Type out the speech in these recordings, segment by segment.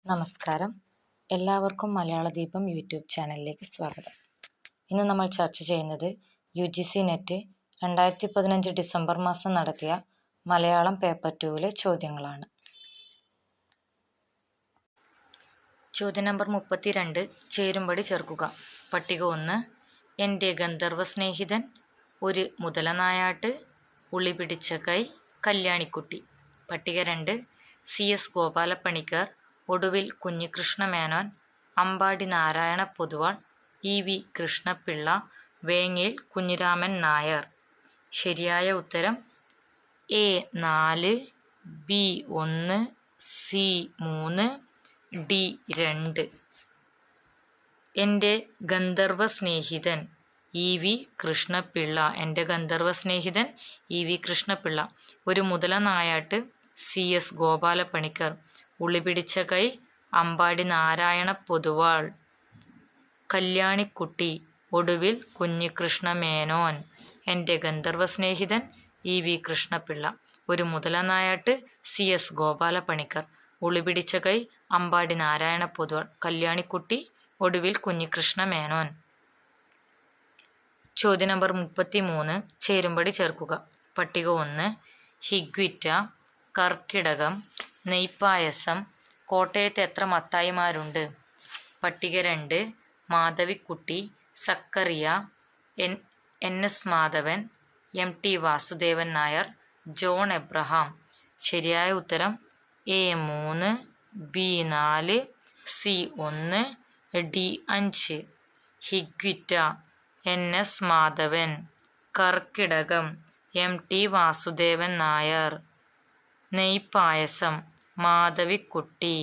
നമസ്കാരം. എല്ലാവർക്കും മലയാളദീപം യൂട്യൂബ് ചാനലിലേക്ക് സ്വാഗതം. ഇന്ന് നമ്മൾ ചർച്ച ചെയ്യുന്നത് UGC നെറ്റ് 2015 ഡിസംബർ മാസം നടത്തിയ മലയാളം പേപ്പർ 2 ചോദ്യങ്ങളാണ്. ചോദ്യം നമ്പർ 32. ചേരുംപടി ചേർക്കുക. പട്ടിക 1. എൻ്റെ ഗന്ധർവ സ്നേഹിതൻ, ഒരു മുതലനായാട്ട്, ഉളി പിടിച്ച കൈ, കല്യാണിക്കുട്ടി. പട്ടിക 2. CS ഗോപാലപ്പണിക്കർ, ഒടുവിൽ കുഞ്ഞികൃഷ്ണ മേനോൻ, അമ്പാടി നാരായണ പൊതുവാൾ, EV കൃഷ്ണപിള്ള, വേങ്ങേൽ കുഞ്ഞിരാമൻ നായർ. ശരിയായ ഉത്തരം A4, B1, C3, D2. എൻ്റെ ഗന്ധർവ സ്നേഹിതൻ EV കൃഷ്ണപിള്ള. എൻ്റെ ഗന്ധർവ സ്നേഹിതൻ EV കൃഷ്ണപിള്ള. ഒരു മുതലനായാട്ട് CS ഗോപാലപ്പണിക്കർ. ഉളിപിടിച്ച കൈ അമ്പാടി നാരായണ പൊതുവാൾ. കല്യാണിക്കുട്ടി, ഒടുവിൽ കുഞ്ഞികൃഷ്ണ മേനോൻ. എൻ്റെ ഗന്ധർവ സ്നേഹിതൻ EV കൃഷ്ണപിള്ള. ഒരു മുതലനായാട്ട് CS ഗോപാലപ്പണിക്കർ. ഉളിപിടിച്ച കൈ അമ്പാടി നാരായണ പൊതുവാൾ. കല്യാണിക്കുട്ടി, ഒടുവിൽ കുഞ്ഞികൃഷ്ണ മേനോൻ. ചോദ്യം നമ്പർ 33. ചേരുംപടി ചേർക്കുക. പട്ടിക 1. ഹിഗ്വിറ്റ, കർക്കിടകം, നെയ്പായസം. കോട്ടയത്ത് എത്ര മത്തായിമാരുണ്ട്? പട്ടിക 2. Madhavikutty, Zacharia, NS Madhavan, MT Vasudevan Nair, John Abraham. ശരിയായ ഉത്തരം A3, B4, C1, D5. Higuita, NS Madhavan. Karkidakam, MT Vasudevan Nair. Neypayasam, Madhavikutty.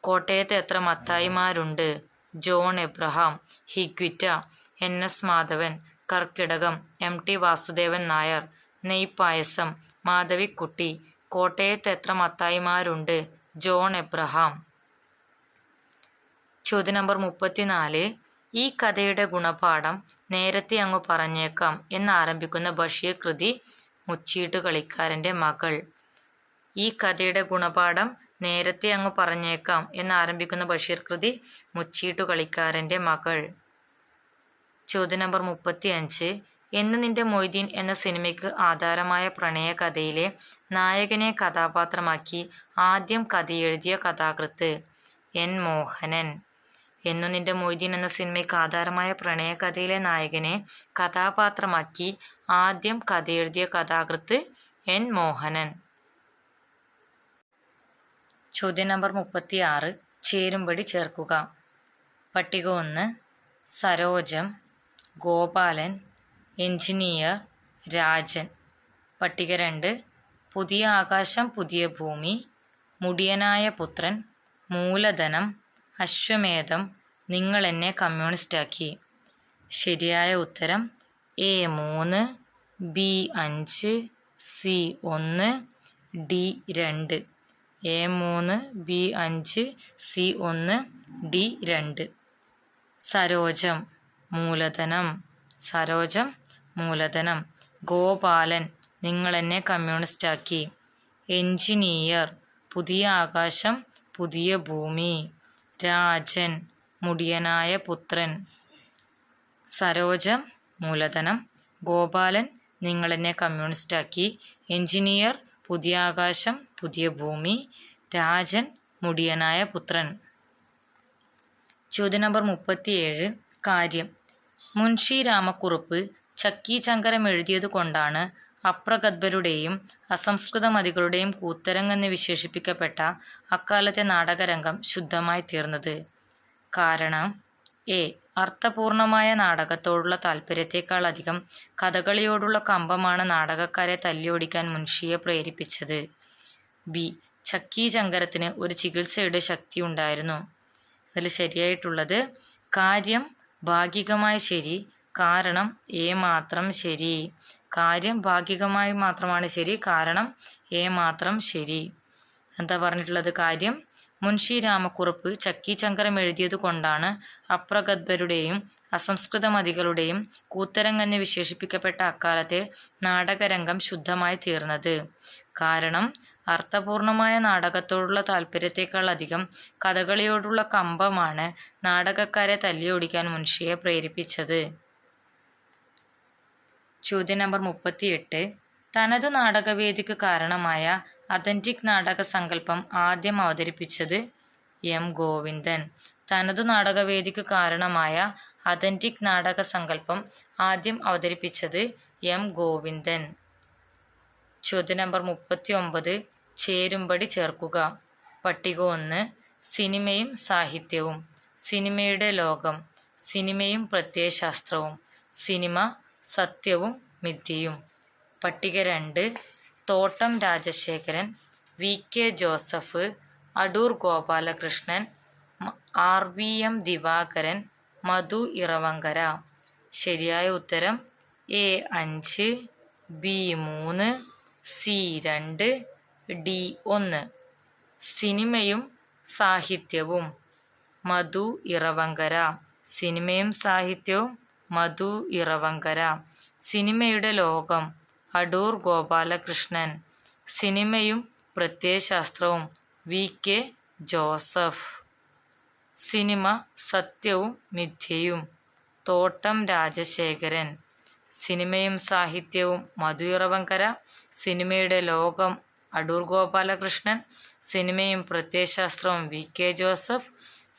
കോട്ടയത്ത് എത്ര മത്തായിമാരുണ്ട്? John Abraham. Higuita, NS Madhavan. Karkidakam, MT Vasudevan Nair. Neypayasam, Madhavikutty. കോട്ടയത്ത് എത്ര മത്തായിമാരുണ്ട്? ജോൺ എബ്രഹാം. ചോദ്യം നമ്പർ 34. ഈ കഥയുടെ ഗുണപാഠം നേരത്തെ അങ്ങ് പറഞ്ഞേക്കാം എന്നാരംഭിക്കുന്ന ബഷീർ കൃതി മുച്ചീട്ടു കളിക്കാരൻ്റെ മകൾ. ഈ കഥയുടെ ഗുണപാഠം നേരത്തെ അങ്ങ് പറഞ്ഞേക്കാം എന്നാരംഭിക്കുന്ന ബഷീർ കൃതി മുച്ചീട്ടു കളിക്കാരൻ്റെ മകൾ. ചോദ്യം നമ്പർ 35. എന്ന് നിന്റെ മൊയ്തീൻ എന്ന സിനിമയ്ക്ക് ആധാരമായ പ്രണയകഥയിലെ നായകനെ കഥാപാത്രമാക്കി ആദ്യം കഥയെഴുതിയ കഥാകൃത്ത്? N മോഹനൻ. എന്നു നിന്റെ മൊയ്തീൻ എന്ന സിനിമയ്ക്ക് ആധാരമായ പ്രണയകഥയിലെ നായകനെ കഥാപാത്രമാക്കി ആദ്യം കഥയെഴുതിയ കഥാകൃത്ത് N മോഹനൻ. ചോദ്യം നമ്പർ 36. ചേരുംപടി ചേർക്കുക. പട്ടിക 1. സരോജം, ഗോപാലൻ, എഞ്ചിനീയർ, രാജൻ. പട്ടിക 2. പുതിയ ആകാശം പുതിയ ഭൂമി, മുടിയനായ പുത്രൻ, മൂലധനം, അശ്വമേധം, നിങ്ങൾ എന്നെ കമ്മ്യൂണിസ്റ്റാക്കി. ശരിയായ ഉത്തരം A3, B5, C1, D2. A3, B5, C1, D2. സരോജം, മൂലധനം. സരോജം, മൂലധനം. ഗോപാലൻ, നിങ്ങൾ എന്നെ കമ്മ്യൂണിസ്റ്റാക്കി. എഞ്ചിനീയർ, പുതിയ ആകാശം പുതിയ ഭൂമി. രാജൻ, മുടിയനായ പുത്രൻ. സരോജം, മൂലധനം. ഗോപാലൻ, നിങ്ങൾ എന്നെ കമ്മ്യൂണിസ്റ്റാക്കി. എഞ്ചിനീയർ, പുതിയ ആകാശം പുതിയ ഭൂമി. രാജൻ, മുടിയനായ പുത്രൻ. ചോദ്യം നമ്പർ 37. കാര്യം. മുൻഷി രാമക്കുറുപ്പ് ചക്കീചങ്കരം എഴുതിയത് കൊണ്ടാണ് അപ്രഗത്ഭരുടെയും അസംസ്കൃതമതികളുടെയും കൂത്തരങ്ങെന്ന് വിശേഷിപ്പിക്കപ്പെട്ട അക്കാലത്തെ നാടകരംഗം ശുദ്ധമായി തീർന്നത്. കാരണം A. അർത്ഥപൂർണമായ നാടകത്തോടുള്ള താല്പര്യത്തെക്കാൾ അധികം കഥകളിയോടുള്ള കമ്പമാണ് നാടകക്കാരെ തല്ലിയോടിക്കാൻ മുൻഷിയെ പ്രേരിപ്പിച്ചത്. B. ചക്കീചങ്കരത്തിന് ഒരു ചികിത്സയുടെ ശക്തി ഉണ്ടായിരുന്നു. അതിൽ ശരിയായിട്ടുള്ളത് കാര്യം ഭാഗികമായി ശരി, കാരണം A മാത്രം ശരി. കാര്യം ഭാഗികമായി മാത്രമാണ് ശരി, കാരണം A മാത്രം ശരി. എന്താ പറഞ്ഞിട്ടുള്ളത്? കാര്യം മുൻഷി രാമക്കുറുപ്പ് ചക്കീചങ്കരം എഴുതിയത് കൊണ്ടാണ് അപ്രഗത്ഭരുടെയും അസംസ്കൃതമതികളുടെയും കൂത്തരങ്ങെന്ന് വിശേഷിപ്പിക്കപ്പെട്ട അക്കാലത്തെ നാടകരംഗം ശുദ്ധമായി തീർന്നത്. കാരണം അർത്ഥപൂർണമായ നാടകത്തോടുള്ള താല്പര്യത്തെക്കാൾ അധികം കഥകളിയോടുള്ള കമ്പമാണ് നാടകക്കാരെ തല്ലിയോടിക്കാൻ മുൻഷിയെ പ്രേരിപ്പിച്ചത്. ചോദ്യം നമ്പർ 38. തനതു നാടകവേദിക്ക് കാരണമായ അഥന്റിക് നാടക സങ്കല്പം ആദ്യം അവതരിപ്പിച്ചത് എം. ഗോവിന്ദൻ. തനതു നാടകവേദിക്ക് കാരണമായ അഥന്റിക് നാടക സങ്കല്പം ആദ്യം അവതരിപ്പിച്ചത് എം. ഗോവിന്ദൻ. ചോദ്യം നമ്പർ 39. ചേരുംപടി ചേർക്കുക. പട്ടിക 1. സിനിമയും സാഹിത്യവും. സിനിമയുടെ ലോകം. സിനിമയും പ്രത്യയശാസ്ത്രവും. സിനിമ സത്യവും മിഥ്യയും. പട്ടിക 2. Thottam Rajasekharan, V. K. Joseph, Adoor Gopalakrishnan, R. V. M. Divakaran, Madhu Eravankara. ശരിയായ ഉത്തരം എ 5, ബി 3, സി 2, ഡി 1. സിനിമയും സാഹിത്യവും. മധു ഇറവങ്കര. സിനിമയും സാഹിത്യവും മധു ഇറവങ്കര. സിനിമയുടെ ലോകം അടൂർ ഗോപാലകൃഷ്ണൻ. സിനിമയും പ്രത്യയശാസ്ത്രവും വി. കെ. ജോസഫ്. സിനിമ സത്യവും മിഥ്യയും തോട്ടം രാജശേഖരൻ. സിനിമയും സാഹിത്യവും മധു ഇറവങ്കര. സിനിമയുടെ ലോകം അടൂർ ഗോപാലകൃഷ്ണൻ. സിനിമയും പ്രത്യയശാസ്ത്രവും വി. കെ. ജോസഫ്.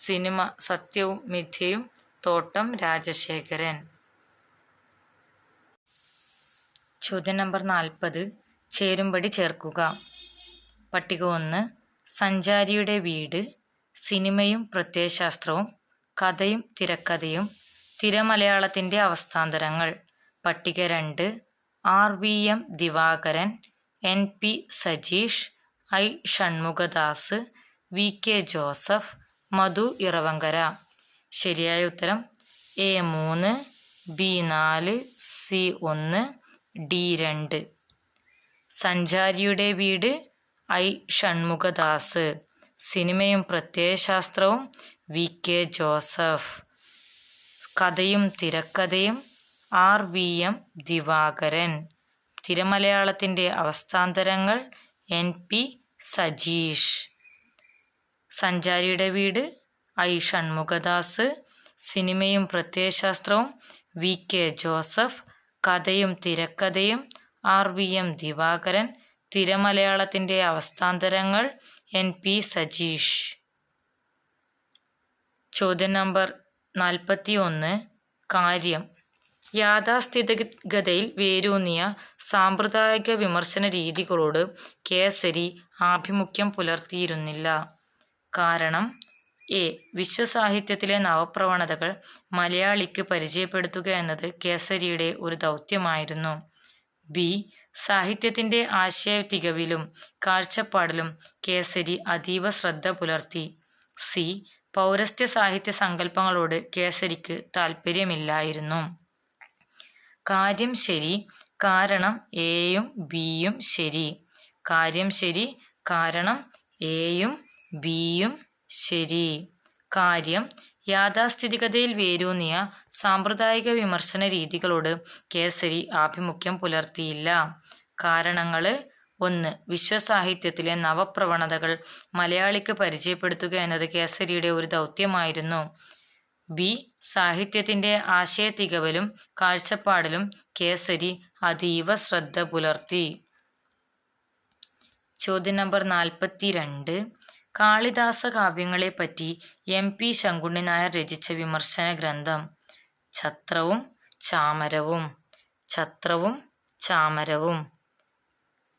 സിനിമ സത്യവും മിഥ്യയും തോട്ടം രാജശേഖരൻ. ചോദ്യം നമ്പർ 40. ചേരുംപടി ചേർക്കുക. പട്ടിക 1. സഞ്ചാരിയുടെ വീട്, സിനിമയും പ്രത്യയശാസ്ത്രവും, കഥയും തിരക്കഥയും, തിരമലയാളത്തിൻ്റെ അവസ്ഥാന്തരങ്ങൾ. പട്ടിക 2. R. V. M. Divakaran, N. P. Sajeesh, I. Shanmukhadas, V. K. Joseph, Madhu Eravankara. ശരിയായ ഉത്തരം എ 3, ബി 4, സി 1, ഡി 2. സഞ്ചാരിയുടെ വീട് ഐ. ഷൺമുഖദാസ്. സിനിമയും പ്രത്യയശാസ്ത്രവും വി. കെ. ജോസഫ്. കഥയും തിരക്കഥയും ആർ. വി. എം. ദിവാകരൻ. തിരമലയാളത്തിൻ്റെ അവസ്ഥാന്തരങ്ങൾ എൻ. പി. സജീഷ്. സഞ്ചാരിയുടെ വീട് ഐ. ഷൺമുഖദാസ്. സിനിമയും പ്രത്യയശാസ്ത്രവും വി. കെ. ജോസഫ്. കഥയും തിരക്കഥയും ആർ. വി. എം. ദിവാകരൻ. തിരമലയാളത്തിൻ്റെ അവസ്ഥാന്തരങ്ങൾ എൻ. പി. സജീഷ്. ചോദ്യം നമ്പർ 41. കാര്യം. യാഥാസ്ഥിതികതയിൽ വേരൂന്നിയ സാമ്പ്രദായിക വിമർശന രീതികളോട് കേസരി ആഭിമുഖ്യം പുലർത്തിയിരുന്നില്ല. കാരണം എ. വിശ്വസാഹിത്യത്തിലെ നവപ്രവണതകൾ മലയാളിക്ക് പരിചയപ്പെടുത്തുക എന്നത് കേസരിയുടെ ഒരു ദൗത്യമായിരുന്നു. ബി. സാഹിത്യത്തിൻ്റെ ആശയതികവിലും കാഴ്ചപ്പാടിലും കേസരി അതീവ ശ്രദ്ധ പുലർത്തി. സി. പൗരസ്ത്യ സാഹിത്യ സങ്കല്പങ്ങളോട് കേസരിക്ക് താൽപ്പര്യമില്ലായിരുന്നു. കാര്യം ശരി. കാരണം എയും ബിയും ശരി. കാര്യം ശരി. കാരണം എയും ബിയും ശരി. കാര്യം. യാഥാസ്ഥിതികതയിൽ വേരൂന്നിയ സാമ്പ്രദായിക വിമർശന രീതികളോട് കേസരി ആഭിമുഖ്യം പുലർത്തിയില്ല. കാരണങ്ങൾ: 1. വിശ്വസാഹിത്യത്തിലെ നവപ്രവണതകൾ മലയാളിക്ക് പരിചയപ്പെടുത്തുക എന്നത് കേസരിയുടെ ഒരു ദൗത്യമായിരുന്നു. ബി. സാഹിത്യത്തിൻ്റെ ആശയതികവിലും കാഴ്ചപ്പാടിലും കേസരി അതീവ ശ്രദ്ധ പുലർത്തി. ചോദ്യം നമ്പർ 42. കാളിദാസ കാവ്യങ്ങളെപ്പറ്റി എം. പി. ശങ്കുണ്ണി നായർ രചിച്ച വിമർശന ഗ്രന്ഥം. ഛത്രവും ചാമരവും. ഛത്രവും ചാമരവും.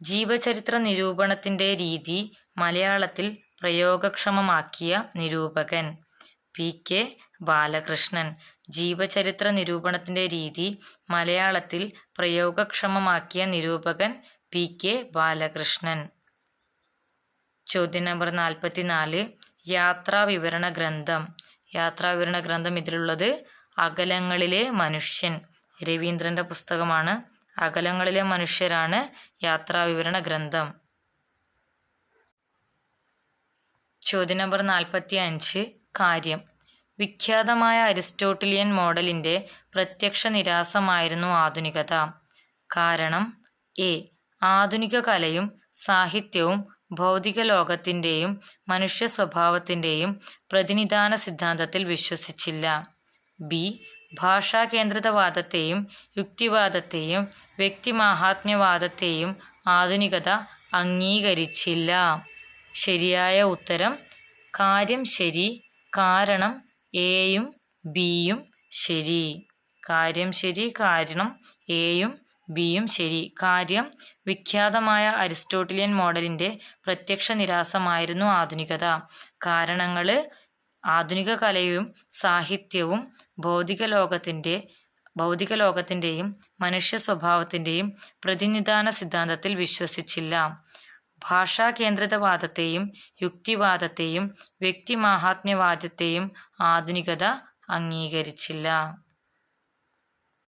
ജീവചരിത്ര നിരൂപണത്തിൻ്റെ രീതി മലയാളത്തിൽ പ്രയോഗക്ഷമമാക്കിയ നിരൂപകൻ. പി. കെ. ബാലകൃഷ്ണൻ. ജീവചരിത്ര നിരൂപണത്തിൻ്റെ രീതി മലയാളത്തിൽ പ്രയോഗക്ഷമമാക്കിയ നിരൂപകൻ പി. കെ. ബാലകൃഷ്ണൻ. ചോദ്യം നമ്പർ 44. യാത്രാവിവരണ ഗ്രന്ഥം. യാത്രാവിവരണ ഗ്രന്ഥം ഇതിലുള്ളത് അകലങ്ങളിലെ മനുഷ്യൻ. രവീന്ദ്രൻ്റെ പുസ്തകമാണ്. അകലങ്ങളിലെ മനുഷ്യരാണ് യാത്രാവിവരണ ഗ്രന്ഥം. ചോദ്യം നമ്പർ 45. കാര്യം. വിഖ്യാതമായ അരിസ്റ്റോട്ടിലിയൻ മോഡലിൻ്റെ പ്രത്യക്ഷ നിരാസമായിരുന്നു ആധുനികത. കാരണം എ. ആധുനിക കലയും സാഹിത്യവും ഭൗതിക ലോകത്തിൻ്റെയും മനുഷ്യ സ്വഭാവത്തിൻ്റെയും പ്രതിനിധാന സിദ്ധാന്തത്തിൽ വിശ്വസിച്ചില്ല. ബി. ഭാഷാകേന്ദ്രിതവാദത്തെയും യുക്തിവാദത്തെയും വ്യക്തിമാഹാത്മ്യവാദത്തെയും ആധുനികത അംഗീകരിച്ചില്ല. ശരിയായ ഉത്തരം കാര്യം ശരി, കാരണം എയും ബിയും ശരി. കാര്യം ശരി, കാരണം എയും ബിയും ശരി. കാര്യം വിഖ്യാതമായ അരിസ്റ്റോട്ടിലിയൻ മോഡലിൻ്റെ പ്രത്യക്ഷ നിരാസമായിരുന്നു ആധുനികത. കാരണങ്ങൾ ആധുനിക കലയും സാഹിത്യവും ഭൗതിക ലോകത്തിൻ്റെയും മനുഷ്യ സ്വഭാവത്തിൻ്റെയും പ്രതിനിധാന സിദ്ധാന്തത്തിൽ വിശ്വസിച്ചില്ല. ഭാഷാകേന്ദ്രിതവാദത്തെയും യുക്തിവാദത്തെയും വ്യക്തിമാഹാത്മ്യവാദത്തെയും ആധുനികത അംഗീകരിച്ചില്ല.